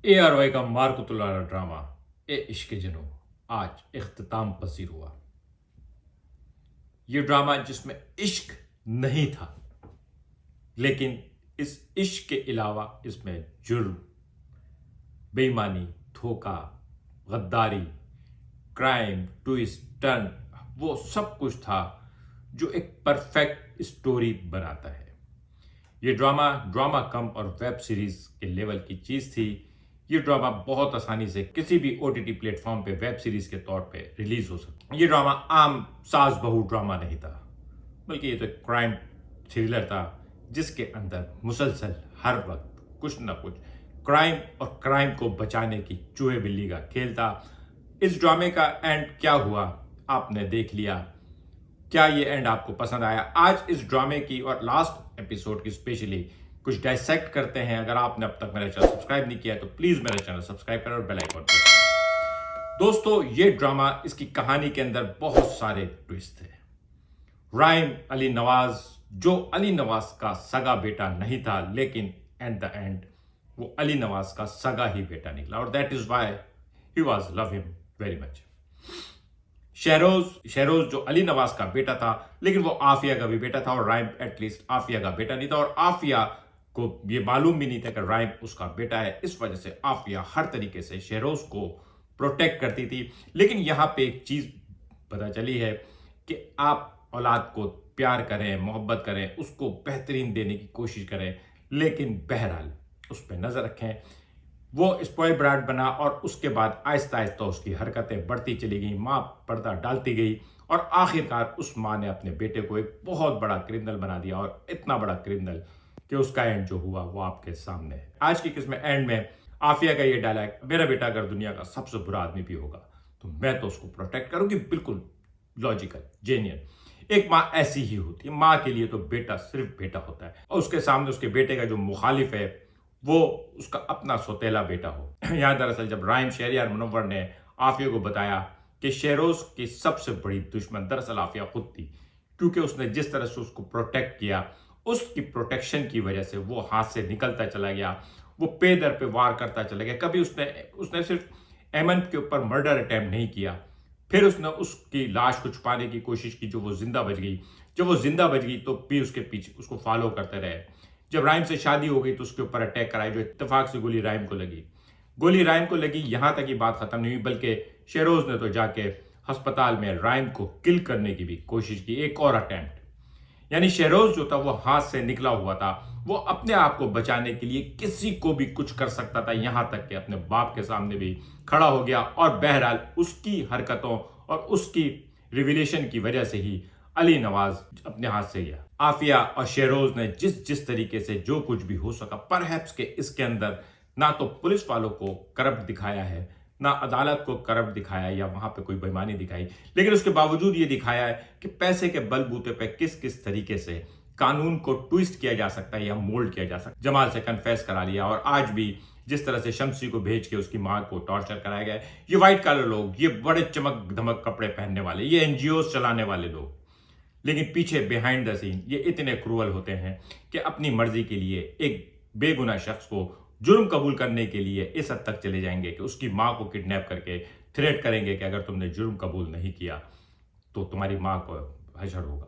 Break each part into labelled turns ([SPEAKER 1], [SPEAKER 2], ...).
[SPEAKER 1] ARY का मार्कुतुलारा drama ए इश्क जिनो आज इख्तिताम पसीर हुआ। ये ड्रामा जिसमें इश्क नहीं था, लेकिन इस इश्क के अलावा इसमें जुर्म, बेईमानी, धोखा, गद्दारी, क्राइम, ट्विस्ट, टर्न, वो सब कुछ था जो एक परफेक्ट स्टोरी बनाता है। ये ड्रामा ड्रामा कम और वेब सीरीज के लेवल की चीज थी। ये ड्रामा बहुत आसानी से किसी भी OTT प्लेटफॉर्म पे वेब सीरीज के तौर पे रिलीज हो सकता। ये ड्रामा आम सास बहू ड्रामा नहीं था, बल्कि ये तो एक क्राइम थ्रिलर था जिसके अंदर मुसलसल हर वक्त कुछ ना कुछ क्राइम और क्राइम को बचाने की चूहे बिल्ली का खेल था। इस ड्रामे का एंड क्या हुआ आपने देख लिया। क्या ये एंड आपको पसंद आया? आज इस ड्रामे की और लास्ट एपिसोड की स्पेशली कुछ डायसेक्ट करते हैं। अगर आपने अब तक मेरा चैनल सब्सक्राइब नहीं किया है तो प्लीज मेरा चैनल सब्सक्राइब करें और बेल आइकन प्रेस करें। दोस्तों, ये ड्रामा, इसकी कहानी के अंदर बहुत सारे ट्विस्ट थे। राइम अली नवाज, जो अली नवाज का सगा बेटा नहीं था, लेकिन एट द एंड वो अली नवाज का सगा ही बेटा निकला, और that is why he was love him very much. Shahroz जो अली नवाज का बेटा था, लेकिन वो आफिया का भी बेटा था, और राइम एटलीस्ट आफिया का बेटा नहीं था, और आफिया को ये मालूम भी नहीं था कि राइम उसका बेटा है। इस वजह से आफिया हर तरीके से शहरोज को प्रोटेक्ट करती थी। लेकिन यहां पे एक चीज पता चली है कि आप औलाद को प्यार करें, मोहब्बत करें, उसको बेहतरीन देने की कोशिश करें, लेकिन बहरहाल उस पर नजर रखें। वो स्पॉइल ब्राट बना और उसके बाद आहिस्ता आहिस्ता उसकी हरकतें बढ़ती चली गई, माँ पर्दा डालती गई, और आखिरकार उस माँ ने अपने बेटे को एक बहुत बड़ा क्रिमिनल बना दिया, और इतना बड़ा क्रिमिनल कि उसका एंड जो हुआ वो आपके सामने है। आज की किस्म एंड में आफिया का ये डायलॉग, मेरा बेटा अगर दुनिया का सबसे बुरा आदमी भी होगा तो मैं तो उसको प्रोटेक्ट करूंगी, बिल्कुल लॉजिकल, जेन्युइन। एक माँ ऐसी ही होती है। माँ के लिए तो बेटा सिर्फ बेटा होता है, और उसके सामने उसके बेटे का जो मुखालिफ है वो उसका अपना सौतेला बेटा हो। यहाँ दरअसल जब राइम शहरियार मुनव्वर ने आफिया को बताया कि शहरोज की सबसे बड़ी दुश्मन दरअसल आफिया खुद थी, क्योंकि उसने जिस तरह से उसको प्रोटेक्ट किया, उसकी प्रोटेक्शन की वजह से वो हाथ से निकलता चला गया, वो पे दर पे वार करता चला गया। कभी उसने उसने सिर्फ एमन के ऊपर मर्डर अटेम्प्ट नहीं किया, फिर उसने उसकी लाश को छुपाने की कोशिश की, जो वो जिंदा बच गई। जब वो जिंदा बच गई तो भी उसके पीछे उसको फॉलो करते रहे। जब राइम से शादी हो गई तो उसके ऊपर अटैक कराई, जो इत्तेफाक से गोली राइम को लगी। गोली राइम को लगी, यहां तक ही बात खत्म नहीं हुई, बल्कि शेरोज ने तो जाके अस्पताल में राइम को किल करने की भी कोशिश की, एक और अटेम्प्ट। यानी शहरोज जो था वो हाथ से निकला हुआ था, वो अपने आप को बचाने के लिए किसी को भी कुछ कर सकता था, यहां तक कि अपने बाप के सामने भी खड़ा हो गया। और बहरहाल उसकी हरकतों और उसकी रिविलेशन की वजह से ही अली नवाज अपने हाथ से गया। आफिया और शहरोज ने जिस जिस तरीके से जो कुछ भी हो सका, परहैप्स के इसके अंदर ना तो पुलिस वालों को करप्ट दिखाया है, ना अदालत को करप्ट दिखाया या वहां पे कोई बेईमानी दिखाई, लेकिन उसके बावजूद ये दिखाया है कि पैसे के बलबूते पे किस किस तरीके से कानून को ट्विस्ट किया जा सकता है या मोल्ड किया जा सकता है। जमाल से कन्फेस करा लिया, और आज भी जिस तरह से शमसी को भेज के उसकी मां को टॉर्चर कराया गया है। ये व्हाइट कॉलर लोग, ये बड़े चमक धमक कपड़े पहनने वाले, ये NGOs चलाने वाले लोग, लेकिन पीछे बिहाइंड द सीन ये इतने क्रूअल होते हैं कि अपनी मर्जी के लिए एक बेगुनाह शख्स को जुर्म कबूल करने के लिए इस हद तक चले जाएंगे कि उसकी मां को किडनैप करके थ्रेट करेंगे कि अगर तुमने जुर्म कबूल नहीं किया तो तुम्हारी मां को हशर होगा।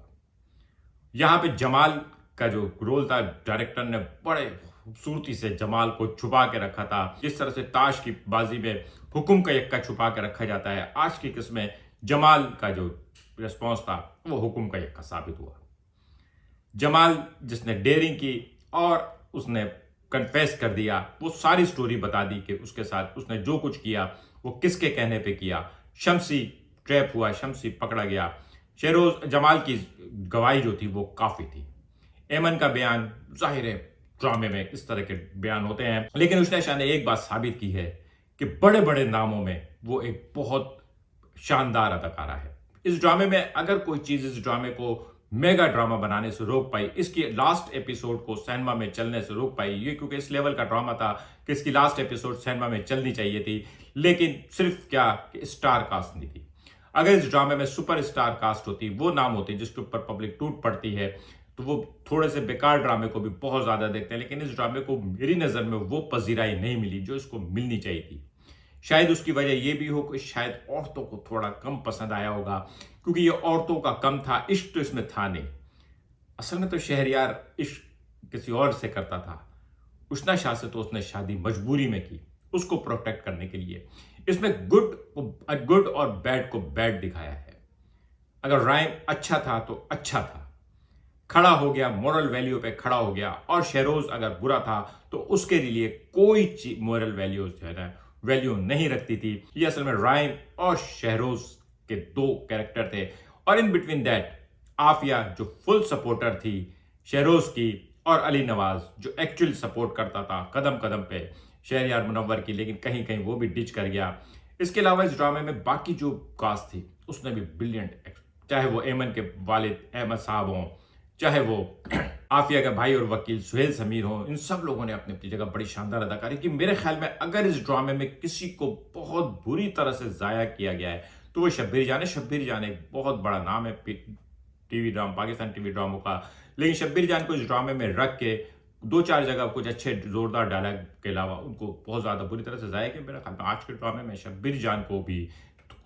[SPEAKER 1] यहां पे जमाल का जो रोल था, डायरेक्टर ने बड़े खूबसूरती से जमाल को छुपा के रखा था। जिस तरह से ताश की बाजी में हुक्म का यक्का छुपा के रखा जाता है, आज की किस्म जमाल का जो रिस्पॉन्स था वो हुक्म का यक्का साबित हुआ। जमाल जिसने डेयरिंग की और उसने कन्फेस कर दिया, वो सारी स्टोरी बता दी कि उसके साथ उसने जो कुछ किया वो किसके कहने पे किया। शमसी ट्रैप हुआ, शमसी पकड़ा गया। शेरोज जमाल की गवाही जो थी वो काफी थी। एमन का बयान, जाहिर है ड्रामे में इस तरह के बयान होते हैं, लेकिन उसने शाह ने एक बात साबित की है कि बड़े बड़े नामों में वो एक बहुत शानदार अदाकारा है। इस ड्रामे में अगर कोई चीज इस ड्रामे को मेगा ड्रामा बनाने से रोक पाई, इसकी लास्ट एपिसोड को सिनेमा में चलने से रोक पाई, ये क्योंकि इस लेवल का ड्रामा था कि इसकी लास्ट एपिसोड सिनेमा में चलनी चाहिए थी, लेकिन सिर्फ क्या कि स्टार कास्ट नहीं थी। अगर इस ड्रामे में सुपर स्टार कास्ट होती, वो नाम होते जिसके ऊपर पब्लिक टूट पड़ती है, तो वो थोड़े से बेकार ड्रामे को भी बहुत ज़्यादा देखते हैं, लेकिन इस ड्रामे को मेरी नज़र में वो पजीराई नहीं मिली जो इसको मिलनी चाहिए थी। शायद उसकी वजह ये भी हो कि शायद औरतों को थोड़ा कम पसंद आया होगा, क्योंकि ये औरतों का कम था, इश्क तो इसमें था नहीं। असल में तो शहरयार इश्क किसी और से करता था। उष्णा शाह से तो उसने शादी मजबूरी में की, उसको प्रोटेक्ट करने के लिए। इसमें गुड और बैड को बैड दिखाया है। अगर राइम अच्छा था तो अच्छा था, खड़ा हो गया, मोरल वैल्यू पे खड़ा हो गया। और शहरोज अगर बुरा था तो उसके लिए कोई मोरल वैल्यू जो है ना वैल्यू नहीं रखती थी। ये असल में राइम और शहरोज के दो कैरेक्टर थे, और इन बिटवीन दैट आफिया जो फुल सपोर्टर थी शहरोज की, और अली नवाज जो एक्चुअल सपोर्ट करता था कदम कदम पे शहरयार मुनव्वर की, लेकिन कहीं कहीं वो भी डिच कर गया। इसके अलावा इस ड्रामे में बाकी जो कास्ट थी उसने भी ब्रिलियंट, चाहे वो एमन के वालिद अहमद साहब हों, चाहे वो आफिया का भाई और वकील सुहेल समीर हो, इन सब लोगों ने अपनी अपनी जगह बड़ी शानदार अदाकारी की। मेरे ख्याल में अगर इस ड्रामे में किसी को बहुत बुरी तरह से जाया किया गया है तो वो शब्बीर जान है। शब्बीर जान एक बहुत बड़ा नाम है टीवी ड्रामा, पाकिस्तान टीवी ड्रामों का, लेकिन शब्बीर जान को इस ड्रामे में रख के दो चार जगह कुछ अच्छे जोरदार डायलॉग के अलावा उनको बहुत ज्यादा बुरी तरह से जाया किया। मेरे ख्याल में आज के ड्रामे में शब्बीर जान को भी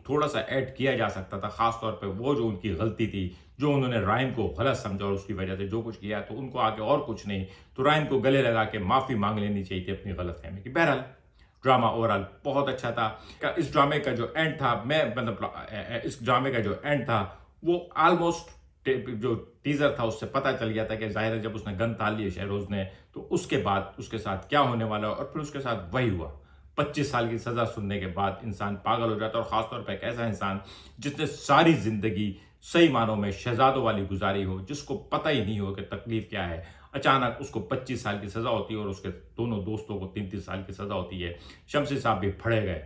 [SPEAKER 1] थोड़ा सा ऐड किया जा सकता था, खासतौर पे वो जो उनकी गलती थी, जो उन्होंने राइम को गलत समझा और उसकी वजह से जो कुछ किया, तो उनको आगे और कुछ नहीं तो राइम को गले लगा के माफी मांग लेनी चाहिए थी अपनी गलतफहमी की। बहरहाल ड्रामा ओवरऑल बहुत अच्छा था। इस ड्रामे का जो एंड था, इस ड्रामे का जो एंड था वो ऑलमोस्ट जो टीजर था उससे पता चल गया था कि जाहिर है जब उसने गन ताल ली शहरोज ने तो उसके बाद उसके साथ क्या होने वाला, और फिर उसके साथ वही हुआ। 25 साल की सजा सुनने के बाद इंसान पागल हो जाता है, और खासतौर पर एक ऐसा इंसान जिसने सारी जिंदगी सही मानों में शहजादों वाली गुजारी हो, जिसको पता ही नहीं हो कि तकलीफ क्या है, अचानक उसको 25 साल की सजा होती है और उसके दोनों दोस्तों को 3-3 साल की सजा होती है। शमसी साहब भी फड़े गए,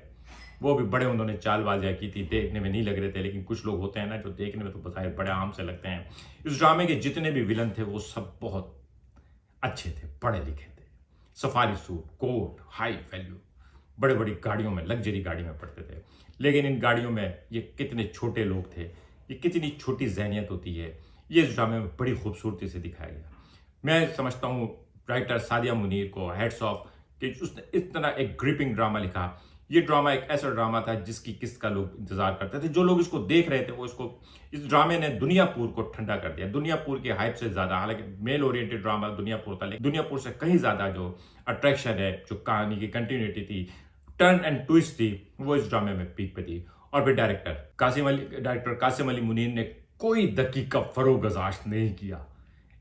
[SPEAKER 1] वो भी बड़े उन्होंने चालबाजियां की थी, देखने में नहीं लग रहे थे, लेकिन कुछ लोग होते हैं ना जो देखने में तो बज़ाहिर बड़े आम से लगते हैं। इस ड्रामे के जितने भी विलन थे वो सब बहुत अच्छे थे, पढ़े लिखे थे, safari suit, coat, high value, बड़े बड़ी गाड़ियों में, लग्जरी गाड़ी में पढ़ते थे। लेकिन इन गाड़ियों में ये कितने छोटे लोग थे, ये कितनी छोटी जहनियत होती है, ये इस ड्रामे में बड़ी खूबसूरती से दिखाया गया। मैं समझता हूँ राइटर सादिया मुनीर को हैट्स ऑफ कि उसने इतना एक ग्रिपिंग ड्रामा लिखा। ये ड्रामा एक ऐसा ड्रामा था जिसकी किस्त का लोग इंतजार करते थे। जो लोग इसको देख रहे थे वो इस ड्रामे ने दुनियापुर को ठंडा कर दिया, दुनियापुर के हाइप से ज्यादा। हालांकि मेल ओरिएंटेड ड्रामा दुनियापुर था, लेकिन दुनियापुर से कहीं ज्यादा जो अट्रैक्शन है, जो कहानी की कंटिन्यूटी थी, टर्न एंड ट्विस्ट थी, वो इस ड्रामे में पीक पे थी। और फिर डायरेक्टर कासिम अली मुनीर ने कोई दकीका फरोगजाश्त नहीं किया।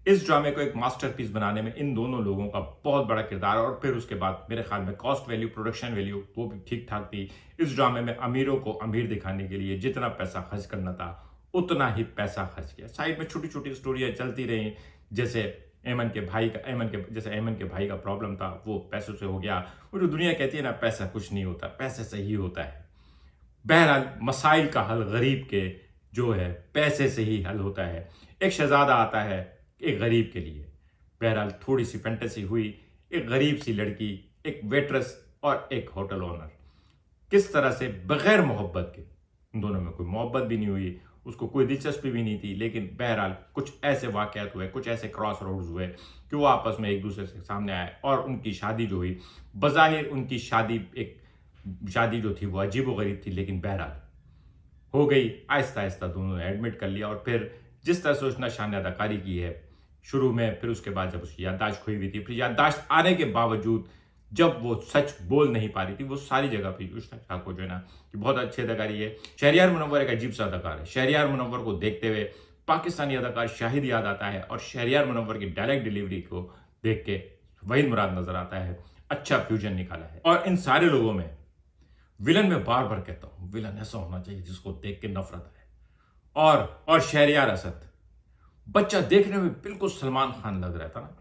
[SPEAKER 1] इस ड्रामे को एक मास्टरपीस बनाने में इन दोनों लोगों का बहुत बड़ा किरदार, और फिर उसके बाद मेरे ख्याल में कॉस्ट वैल्यू, प्रोडक्शन वैल्यू वो भी ठीक ठाक थी। इस ड्रामे में अमीरों को अमीर दिखाने के लिए जितना पैसा खर्च करना था उतना ही पैसा खर्च किया। साइड में छोटी छोटी स्टोरियां चलती रही, जैसे एमन के भाई का प्रॉब्लम था वो पैसों से हो गया। वो जो दुनिया कहती है ना पैसा कुछ नहीं होता, पैसे से ही होता है। बहरहाल मसाइल का हल गरीब के जो है पैसे से ही हल होता है। एक शहजादा आता है एक गरीब के लिए। बहरहाल थोड़ी सी फैंटेसी हुई, एक गरीब सी लड़की, एक वेट्रेस और एक होटल ओनर, किस तरह से बगैर मोहब्बत के, उन दोनों में कोई मोहब्बत भी नहीं हुई, उसको कोई दिलचस्पी भी नहीं थी, लेकिन बहरहाल कुछ ऐसे वाकयात हुए, कुछ ऐसे क्रॉस रोड्स हुए कि वो आपस में एक दूसरे से सामने आए, और उनकी शादी जो हुई, बज़ाहिर उनकी शादी जो थी वो अजीब व गरीब थी, लेकिन बहरहाल हो गई। आहिस्ता आहिस्ता दोनों ने एडमिट कर लिया, और फिर जिस तरह से उसने शान अदाकारी की है शुरू में, फिर उसके बाद जब उसकी याददाश्त खोई हुई थी, फिर याददाश्त आने के बावजूद जब वो सच बोल नहीं पा रही थी, वो सारी जगह पे उष्णा शाह को जो है ना कि बहुत अच्छी अदाकारी है। शहरयार मुनव्वर एक अजीब सा अदाकार है। शहरयार मुनव्वर को देखते हुए पाकिस्तानी अदाकार शाहिद याद आता है, और शहरयार मुनव्वर की डायरेक्ट डिलीवरी को देख के वहीद मुराद नजर आता है। अच्छा फ्यूजन निकाला है। और इन सारे लोगों में विलन में बार बार कहता हूं, विलन ऐसा होना चाहिए जिसको देख के नफरत है। और शहरयार असद बच्चा देखने में बिल्कुल सलमान खान लग रहा था ना।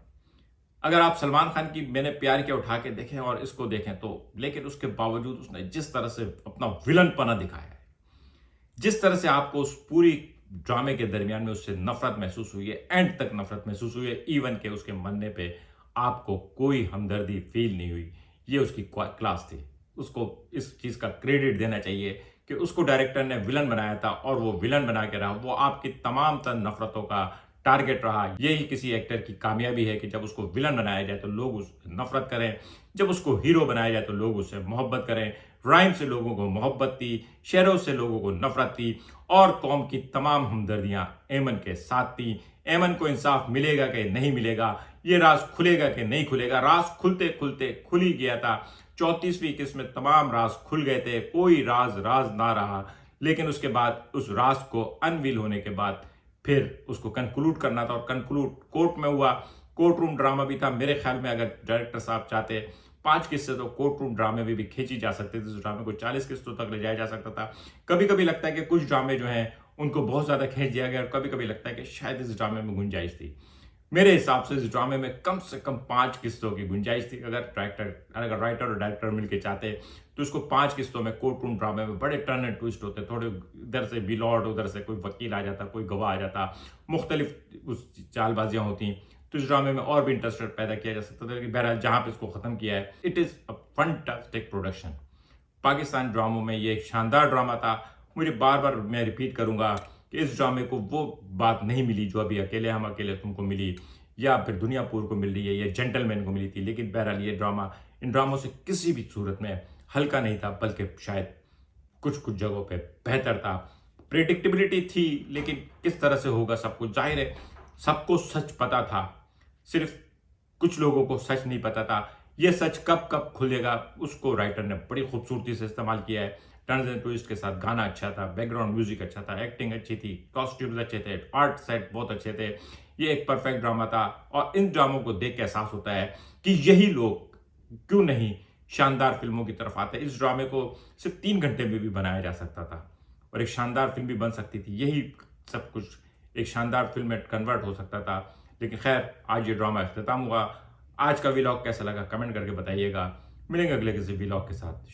[SPEAKER 1] अगर आप सलमान खान की मैंने प्यार के उठा के देखें और इसको देखें तो, लेकिन उसके बावजूद उसने जिस तरह से अपना विलन पना दिखाया है, जिस तरह से आपको उस पूरी ड्रामे के दरमियान में उससे नफरत महसूस हुई है, एंड तक नफरत महसूस हुई है, इवन के उसके मरने पे आपको कोई हमदर्दी फील नहीं हुई, ये उसकी क्लास थी। उसको इस चीज का क्रेडिट देना चाहिए कि उसको डायरेक्टर ने विलन बनाया था और वो विलन बना के रहा। वो आपकी तमाम तर नफरतों का टारगेट रहा। यही किसी एक्टर की कामयाबी है कि जब उसको विलन बनाया जाए तो लोग उससे नफरत करें, जब उसको हीरो बनाया जाए तो लोग उससे मोहब्बत करें। राइम से लोगों को मोहब्बत थी, शेरोज से लोगों को नफरत थी और कौम की तमाम हमदर्दियां एमन के साथ थी। एमन को इंसाफ मिलेगा कि नहीं मिलेगा, ये राज खुलेगा कि नहीं खुलेगा। राज खुलते खुलते खुल ही गया था। 34वीं किस्त में तमाम राज खुल गए थे, कोई राज राज ना रहा। लेकिन उसके बाद उस राज को अनवील होने के बाद फिर उसको कंक्लूड करना था और कंक्लूड कोर्ट में हुआ। कोर्ट रूम ड्रामा भी था। मेरे ख्याल में अगर डायरेक्टर साहब चाहते 5 किस्से तो कोर्ट रूम ड्रामे में भी खींची जा सकती थी। इस ड्रामे को 40 किस्तों तक ले जाया जा सकता था। कभी कभी लगता है कि कुछ ड्रामे जो हैं उनको बहुत ज्यादा खींच दिया गया और कभी कभी लगता है कि शायद इस ड्रामे में गुंजाइश थी। मेरे हिसाब से इस ड्रामे में कम से कम 5 किस्तों की गुंजाइश थी। अगर राइटर और डायरेक्टर मिलकर चाहते तो इसको 5 किस्तों में कोर्ट रूम ड्रामे में बड़े टर्न एंड ट्विस्ट होते, थोड़े इधर से बिलॉर्ड, उधर से कोई वकील आ जाता, कोई गवाह आ जाता, मुख्तलिफ उस चालबाजियां होती, तो इस ड्रामे में और भी इंटरेस्ट पैदा किया जा सकता था। लेकिन बहरहाल जहां पे इसको खत्म किया है, it is a fantastic production. Pakistan ड्रामों में ये एक शानदार ड्रामा था। मुझे बार बार मैं रिपीट करूंगा कि इस ड्रामे को वो बात नहीं मिली जो अभी अकेले हम अकेले तुमको मिली या फिर दुनियापुर को मिल रही है या जेंटलमैन को मिली थी। लेकिन बहरहाल ये ड्रामा इन ड्रामों से किसी भी सूरत में हल्का नहीं था, बल्कि शायद कुछ कुछ जगहों पे बेहतर था। प्रिडिक्टेबिलिटी थी, लेकिन किस तरह से होगा सब कुछ जाहिर है सबको सच पता था, सिर्फ कुछ लोगों को सच नहीं पता था। यह सच कब कब खुलेगा उसको राइटर ने बड़ी खूबसूरती से इस्तेमाल किया है। टर्न्स एंड ट्विस्ट के साथ गाना अच्छा था, बैकग्राउंड म्यूजिक अच्छा था, एक्टिंग अच्छी थी, कॉस्ट्यूम्स अच्छे थे, आर्ट सेट बहुत अच्छे थे। ये एक परफेक्ट ड्रामा था और इन ड्रामों को देख के एहसास होता है कि यही लोग क्यों नहीं शानदार फिल्मों की तरफ आते। इस ड्रामे को सिर्फ 3 घंटे में भी बनाया जा सकता था और एक शानदार फिल्म भी बन सकती थी। यही सब कुछ एक शानदार फिल्म में कन्वर्ट हो सकता था। लेकिन खैर, आज ये ड्रामा अख्तिताम हुआ। आज का व्लॉग कैसा लगा कमेंट करके बताइएगा। मिलेंगे अगले किसी व्लॉग के साथ।